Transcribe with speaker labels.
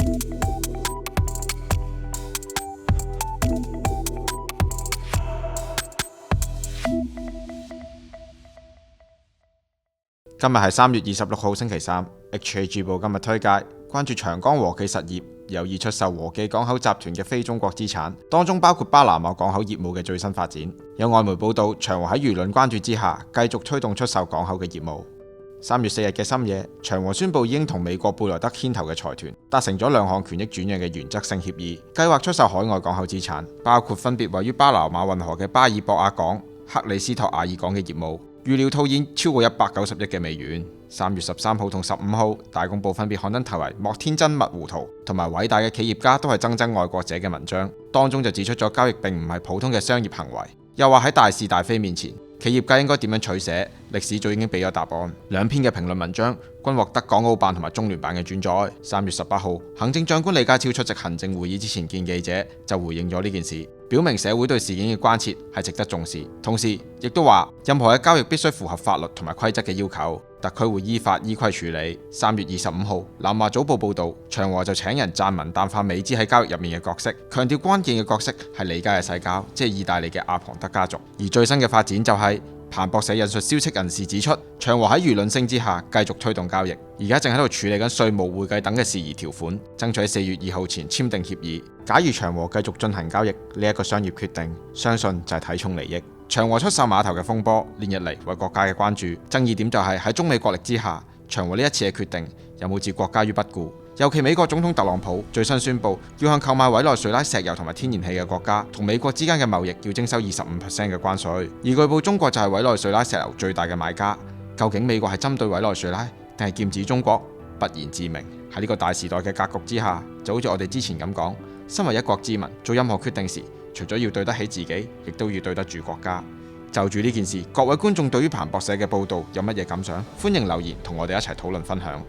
Speaker 1: 今日係3月26號星期三 ，HAG 報今日推介關注長江和記實業有意出售和記港口集團嘅非中國資產，當中包括巴拿馬港口業務嘅最新發展。有外媒報道，長和喺輿論關注之下，繼續推動出售港口嘅業務。3月4日嘅深夜，長和宣布已經同美國貝萊德牽頭嘅財團達成咗2項權益轉讓嘅原則性協議，計劃出售海外港口資產，包括分別位於巴拿馬運河嘅巴爾博亞港、克里斯托亞爾港嘅業務。預料套現超過190億嘅美元。3月13號同15號，大公報分別刊登題為《莫天真墨糊塗》同埋偉大嘅企業家都係錚錚愛國者嘅文章，當中就指出咗交易並唔係普通嘅商業行為，又話喺大是大非面前，企業家應該點樣取捨，歷史早已經俾咗答案。兩篇嘅評論文章均獲得港澳辦同埋中聯辦嘅轉載。3月18號，行政長官李家超出席行政會議之前見記者，就回應咗呢件事，表明社會對事件嘅關切係值得重視，同時亦都話任何嘅交易必須符合法律同埋規則嘅要求，特區會依法依規處理。3月25號，南華早報報道，長和就請人撰文淡化美資喺交易入面嘅角色，強調關鍵嘅角色係李家嘅世交，即係意大利嘅阿龐德家族。而最新嘅發展就係彭博社引述消息人士指出，長和喺輿論聲之下繼續推動交易，而家正喺度處理緊稅務、會計等嘅事宜條款，爭取喺4月2號前簽訂協議。假如長和繼續進行交易，呢一個商業決定，相信就係睇重利益。長和出售碼頭嘅風波連日嚟為國家嘅關注，爭議點就係喺中美國力之下，長和呢一次嘅決定有冇置國家於不顧？尤其美國總統特朗普最新宣布，要向購買委內瑞拉石油同埋天然氣嘅國家同美國之間嘅貿易要徵收25% 嘅關稅，而據報中國就係委內瑞拉石油最大嘅買家。究竟美國係針對委內瑞拉，定係劍指中國？不言自明。喺呢個大時代嘅格局之下，就好似我哋之前咁講，身為一國之民，做任何決定時，除咗要對得起自己，亦都要對得住國家。就住呢件事，各位觀眾對於彭博社嘅報導有乜嘢感想？歡迎留言同我哋一齊討論分享。